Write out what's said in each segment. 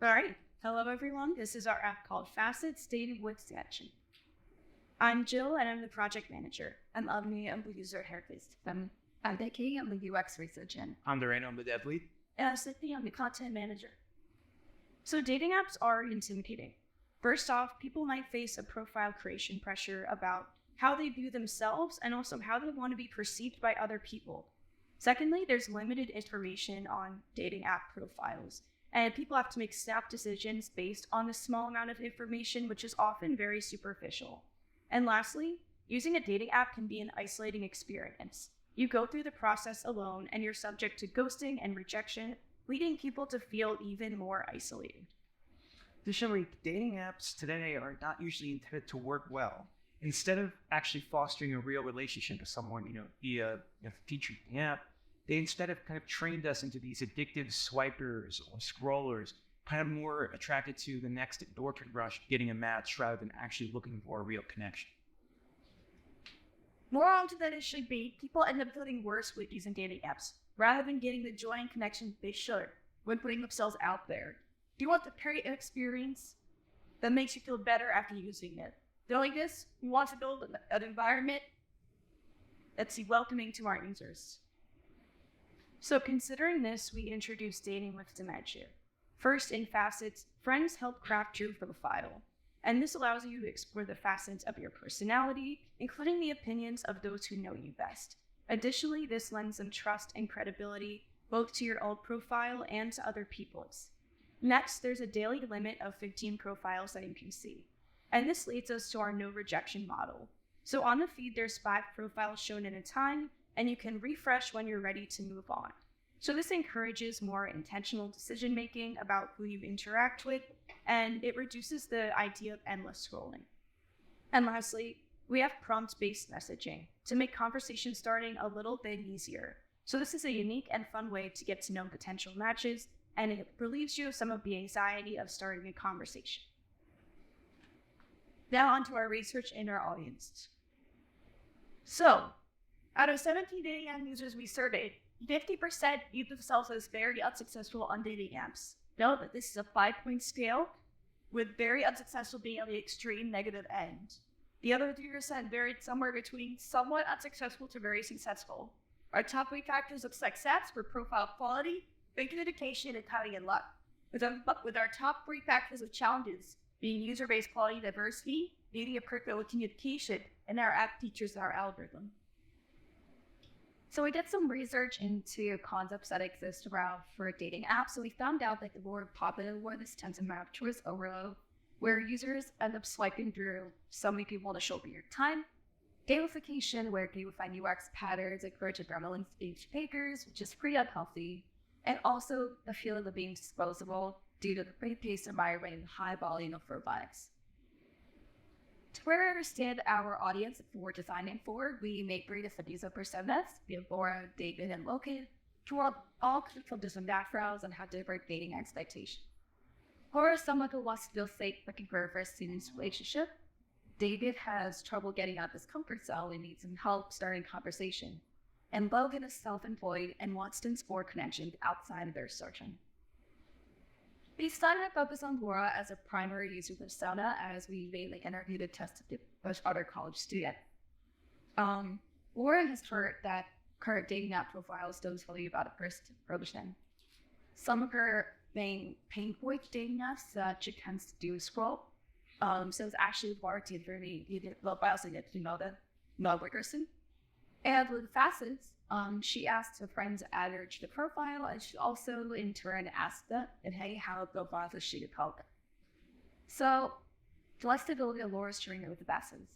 All right. Hello, everyone. This is our app called Facets, Dating with Sketching. I'm Jill, and I'm the project manager. I'm Avani, I'm the user therapist. I'm Nikki, I'm the UX research and I'm Durando, I'm the dev lead. And I'm Sandeep, I'm the content manager. So dating apps are intimidating. First off, people might face a profile creation pressure about how they view themselves and also how they want to be perceived by other people. Secondly, there's limited information on dating app profiles, and people have to make snap decisions based on the small amount of information, which is often very superficial. And lastly, using a dating app can be an isolating experience. You go through the process alone and you're subject to ghosting and rejection, leading people to feel even more isolated. Additionally, dating apps today are not usually intended to work well. Instead of actually fostering a real relationship with someone, via featured in the app, they instead have kind of trained us into these addictive swipers or scrollers, kind of more attracted to the next endorphin rush, getting a match rather than actually looking for a real connection. More often than it should be, people end up feeling worse with using dating apps, rather than getting the joy and connection they should when putting themselves out there. Do you want the great experience that makes you feel better after using it? Doing this, we want to build an environment that's welcoming to our users. So considering this, we introduced dating with dementia. First, in Facets, friends help craft your profile, and this allows you to explore the facets of your personality, including the opinions of those who know you best. Additionally, this lends some trust and credibility both to your old profile and to other people's. Next, there's a daily limit of 15 profiles that you can see, and this leads us to our no rejection model. So on the feed, there's 5 profiles shown at a time, and you can refresh when you're ready to move on. So this encourages more intentional decision-making about who you interact with, and it reduces the idea of endless scrolling. And lastly, we have prompt-based messaging to make conversation starting a little bit easier. So this is a unique and fun way to get to know potential matches, and it relieves you of some of the anxiety of starting a conversation. Now onto our research and our audience. So, out of 17 dating app users we surveyed, 50% view themselves as very unsuccessful on dating apps. Note that this is a 5-point scale, with very unsuccessful being on the extreme negative end. The other 3% varied somewhere between somewhat unsuccessful to very successful. Our top 3 factors of success were profile quality, good communication, and timing and luck. With our top 3 factors of challenges being user-based quality and diversity, needing a perfect communication, and our app features and our algorithm. So we did some research into concepts that exist around for dating apps. So we found out that the more popular one is tends to map towards overload, where users end up swiping through so many people to show up your time. Gamification, where gamifying UX patterns encourage adrenaline stage takers, which is pretty unhealthy. And also the feeling of being disposable due to the quick-paced environment and high volume of robotics. To better understand our audience that we're designing for, we make 3 different user personas. We have Laura, David, and Logan, who are all from different backgrounds and have different dating expectations. Laura is someone who wants to feel safe looking for a first serious relationship. David has trouble getting out of his comfort zone and needs some help starting conversation. And Logan is self-employed and wants to explore connections outside of their searching. We decided to focus on Laura as a primary user persona as we mainly interviewed and tested with other college students. Laura has heard that current dating app profiles don't tell you about a first impression. Some of her main pain points dating apps that she tends to do is scroll. So it's actually warranted for me. You get well, I also get to know the person. And with Facets, she asked her friends to add her to the profile, and she also in turn asked them, and hey, how a profile does she call them? So let's take a look at Laura's journey with the Facets.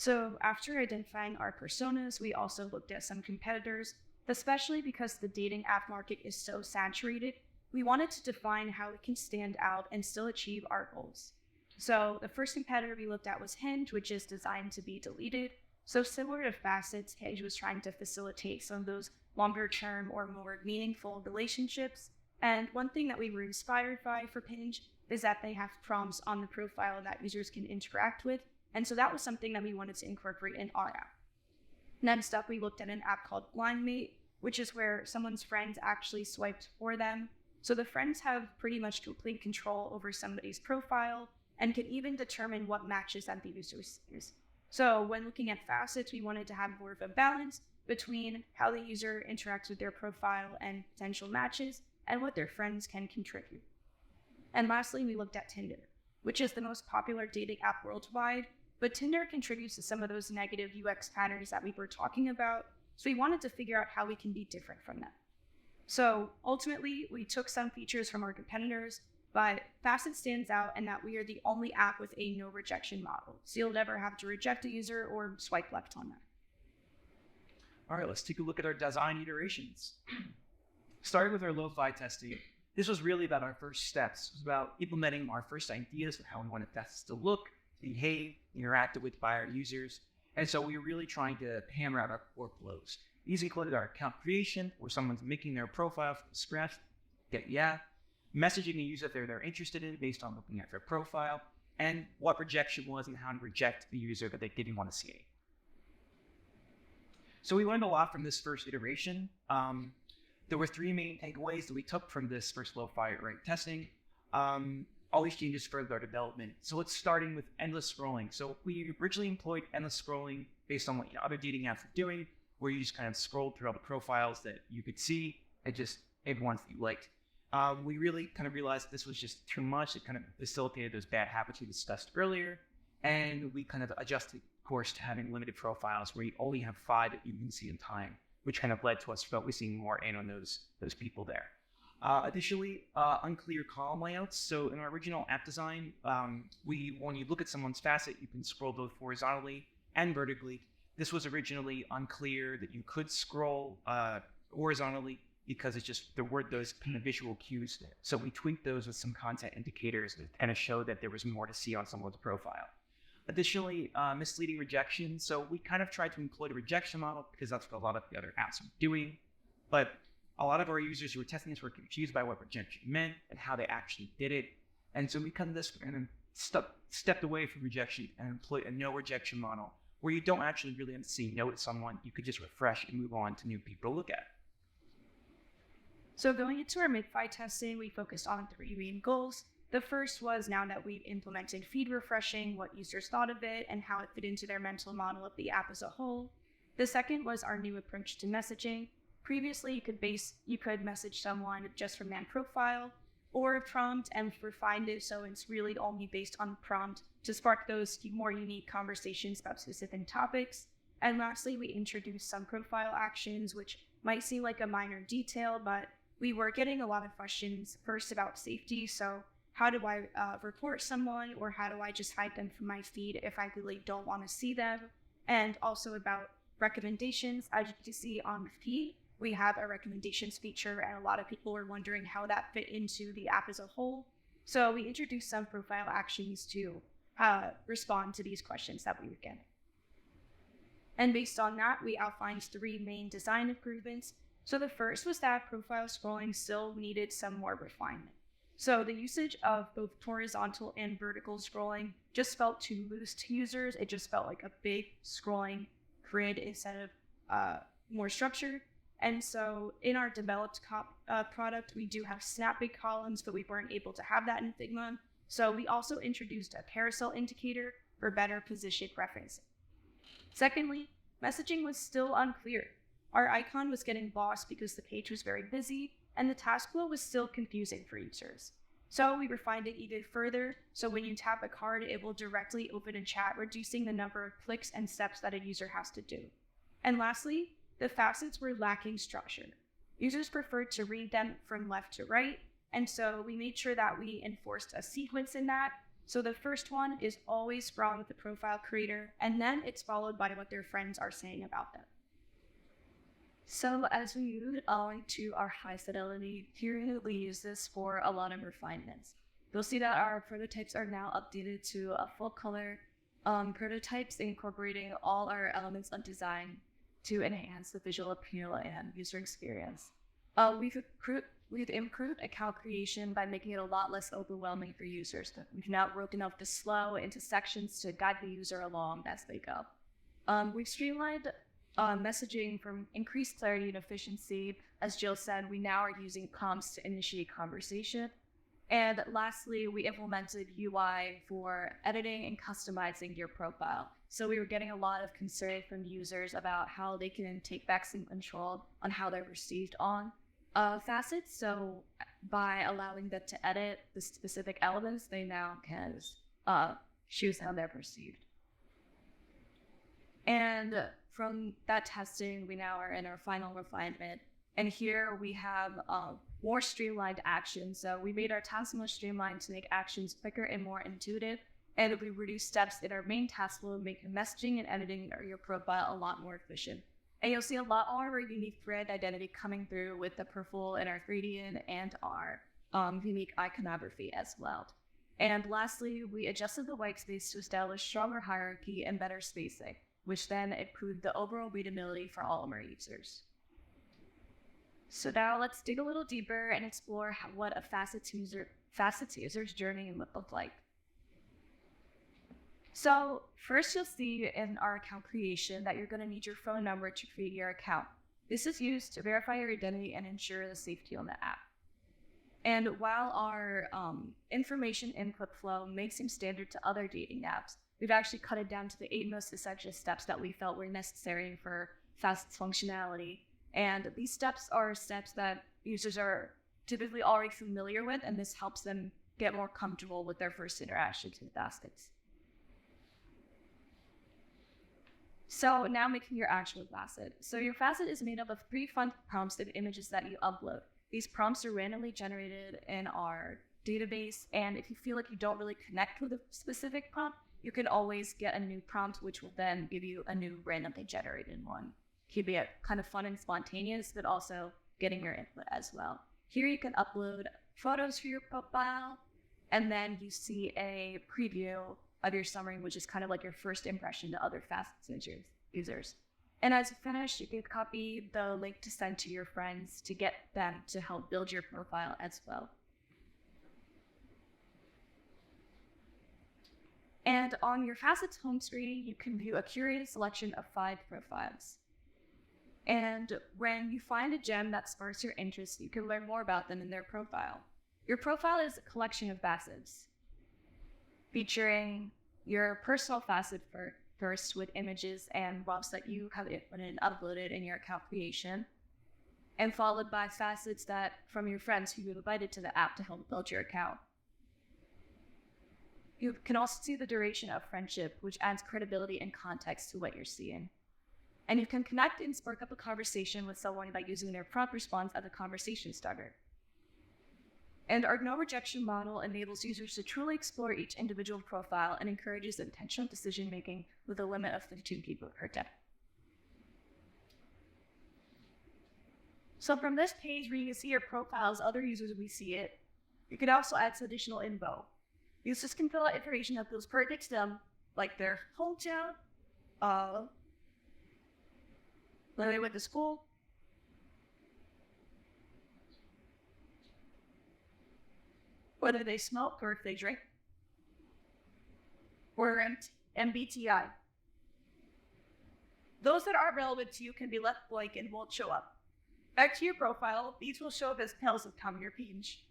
So after identifying our personas, we also looked at some competitors, especially because the dating app market is so saturated. We wanted to define how we can stand out and still achieve our goals. So the first competitor we looked at was Hinge, which is designed to be deleted. So similar to Facets, Hinge was trying to facilitate some of those longer term or more meaningful relationships. And one thing that we were inspired by for Hinge is that they have prompts on the profile that users can interact with. And so that was something that we wanted to incorporate in our app. Next up, we looked at an app called Blind Mate, which is where someone's friends actually swiped for them. So the friends have pretty much complete control over somebody's profile and can even determine what matches that the user sees. So when looking at Facets, we wanted to have more of a balance between how the user interacts with their profile and potential matches and what their friends can contribute. And lastly, we looked at Tinder, which is the most popular dating app worldwide, but Tinder contributes to some of those negative UX patterns that we were talking about, so we wanted to figure out how we can be different from them. So ultimately, we took some features from our competitors, but Facet stands out in that we are the only app with a no rejection model, so you'll never have to reject a user or swipe left on them. All right, let's take a look at our design iterations. Starting with our lo-fi testing, this was really about our first steps. It was about implementing our first ideas of how we wanted tests to look, behave, interacted with by our users. And so we were really trying to hammer out our workflows. These included our account creation, where someone's making their profile from scratch, messaging the user if they're interested in based on looking at their profile, and what rejection was and how to reject the user that they didn't want to see. So we learned a lot from this first iteration. There were three main takeaways that we took from this first lo-fi testing. All these changes furthered our development. So let's starting with endless scrolling. So we originally employed endless scrolling based on what other dating apps were doing, where you just kind of scrolled through all the profiles that you could see and just everyone's that you liked. We really kind of realized this was just too much. It kind of facilitated those bad habits we discussed earlier. And we kind of adjusted course to having limited profiles where you only have 5 that you can see in time, which kind of led to us focusing more in on those people there. Additionally, unclear column layouts. So in our original app design, when you look at someone's facet, you can scroll both horizontally and vertically. This was originally unclear that you could scroll horizontally because it's just there weren't those kind of visual cues there. So we tweaked those with some content indicators that kind of showed that there was more to see on someone's profile. Additionally, misleading rejection. So we kind of tried to employ the rejection model because that's what a lot of the other apps were doing. But a lot of our users who were testing this were confused by what rejection meant and how they actually did it. And so we kind of stepped away from rejection and employed a no rejection model where you don't actually really have to see no to someone. You could just refresh and move on to new people to look at. So going into our mid-fi testing, we focused on 3 main goals. The first was, now that we've implemented feed refreshing, what users thought of it and how it fit into their mental model of the app as a whole. The second was our new approach to messaging. Previously, you could message someone just from that profile or a prompt and refine it so it's really only based on prompt to spark those more unique conversations about specific topics. And lastly, we introduced some profile actions, which might seem like a minor detail, but we were getting a lot of questions first about safety. So how do I report someone, or how do I just hide them from my feed if I really don't want to see them? And also about recommendations. As you can see on the feed, we have a recommendations feature, and a lot of people were wondering how that fit into the app as a whole. So we introduced some profile actions to respond to these questions that we were getting. And based on that, we outlined 3 main design improvements. So the first was that profile scrolling still needed some more refinement. So the usage of both horizontal and vertical scrolling just felt too loose to users. It just felt like a big scrolling grid instead of more structured. And so in our developed product, we do have snapping columns, but we weren't able to have that in Figma. So we also introduced a carousel indicator for better position referencing. Secondly, messaging was still unclear. Our icon was getting lost because the page was very busy, and the task flow was still confusing for users. So we refined it even further, so when you tap a card, it will directly open a chat, reducing the number of clicks and steps that a user has to do. And lastly, the facets were lacking structure. Users preferred to read them from left to right, and so we made sure that we enforced a sequence in that. So the first one is always from the profile creator, and then it's followed by what their friends are saying about them. So as we move on to our high fidelity, here we use this for a lot of refinements. You'll see that our prototypes are now updated to a full color prototypes, incorporating all our elements of design to enhance the visual appeal and user experience. We've improved account creation by making it a lot less overwhelming for users. We've now broken up the flow into sections to guide the user along as they go. We've streamlined messaging from increased clarity and efficiency. As Jill said, we now are using prompts to initiate conversation. And lastly, we implemented UI for editing and customizing your profile. So we were getting a lot of concern from users about how they can take back some control on how they're received on Facets. So by allowing them to edit the specific elements, they now can choose how they're perceived. And from that testing, we now are in our final refinement. And here we have more streamlined actions. So we made our tasks more streamlined to make actions quicker and more intuitive. And we reduced steps in our main task flow, making messaging and editing your profile a lot more efficient. And you'll see a lot more of our unique brand identity coming through with the purple and our gradient and our unique iconography as well. And lastly, we adjusted the white space to establish stronger hierarchy and better spacing, which then improved the overall readability for all of our users. So now let's dig a little deeper and explore what a Facets user's journey would look like. So first you'll see in our account creation that you're going to need your phone number to create your account. This is used to verify your identity and ensure the safety on the app. And while our information input flow may seem standard to other dating apps, we've actually cut it down to the 8 most essential steps that we felt were necessary for Facets functionality. And these steps are steps that users are typically already familiar with, and this helps them get more comfortable with their first interactions with Facets. So now making your actual facet. So your facet is made up of 3 fun prompts and images that you upload. These prompts are randomly generated in our database, and if you feel like you don't really connect with a specific prompt, you can always get a new prompt, which will then give you a new randomly generated one. It can be kind of fun and spontaneous, but also getting your input as well. Here you can upload photos for your profile, and then you see a preview of your summary, which is kind of like your first impression to other Facets users. And as you finish, you can copy the link to send to your friends to get them to help build your profile as well. And on your Facets home screen, you can view a curated selection of 5 profiles. And when you find a gem that sparks your interest, you can learn more about them in their profile. Your profile is a collection of facets, featuring your personal facet first with images and prompts that you have uploaded in your account creation, and followed by facets that from your friends who you've invited to the app to help build your account. You can also see the duration of friendship, which adds credibility and context to what you're seeing. And you can connect and spark up a conversation with someone by using their prompt response as a conversation starter. And our no rejection model enables users to truly explore each individual profile and encourages intentional decision making with a limit of 15 people per day. So from this page where you can see your profiles, other users we see it, you can also add some additional info. Users can fill out information that feels pertinent to them, like their hometown, where they went to school, whether they smoke or if they drink, or MBTI. Those that aren't relevant to you can be left blank and won't show up. Back to your profile, these will show up as panels of time on your page.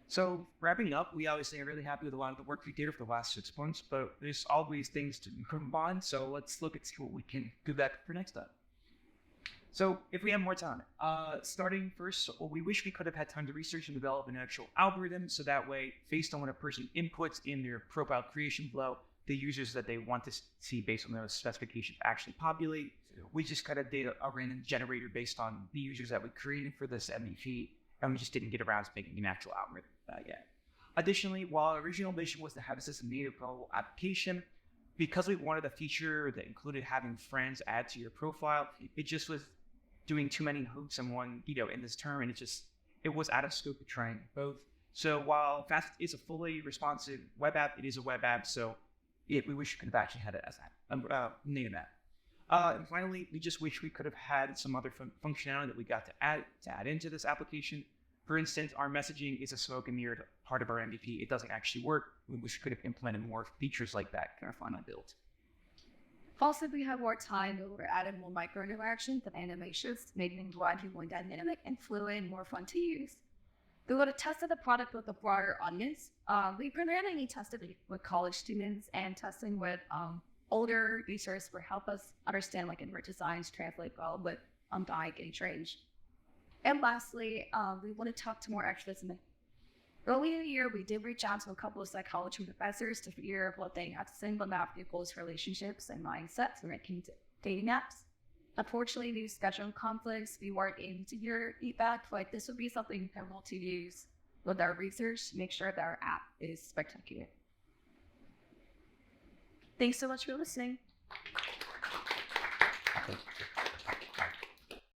So wrapping up, we obviously are really happy with a lot of the work we did for the last 6 months, but there's always things to improve on. So let's look at see what we can do better for next time. So if we have more time, starting first, we wish we could have had time to research and develop an actual algorithm. So that way, based on what a person inputs in their profile creation flow, the users that they want to see based on those specifications actually populate. We just kind of did a random generator based on the users that we created for this MVP, and we just didn't get around to making an actual algorithm yet. Additionally, while our original mission was to have this as a native mobile application, because we wanted a feature that included having friends add to your profile, it just was doing too many hoops in one, in this term, and it was out of scope of trying both. So while Facets is a fully responsive web app, it is a web app, so we wish we could have actually had it as a native app. And finally, we just wish we could have had some other functionality that we got to add into this application. For instance, our messaging is a smoke and mirror part of our MVP. It doesn't actually work. We wish we could have implemented more features like that in our final build. Also, if we had more time, we were adding more micro interactions and animations, making the UI more dynamic and fluid and more fun to use. We would have tested the product with a broader audience. We primarily tested it with college students and testing with older users to help us understand inward designs translate well with dying age range. And lastly, we want to talk to more experts in it. Early in the year, we did reach out to a couple of psychology professors to figure out what they had to say about people's relationships and mindsets when it came to dating apps. Unfortunately, due to scheduling conflicts, we weren't able to hear feedback, but this would be something pivotal to use with our research to make sure that our app is spectacular. Thanks so much for listening.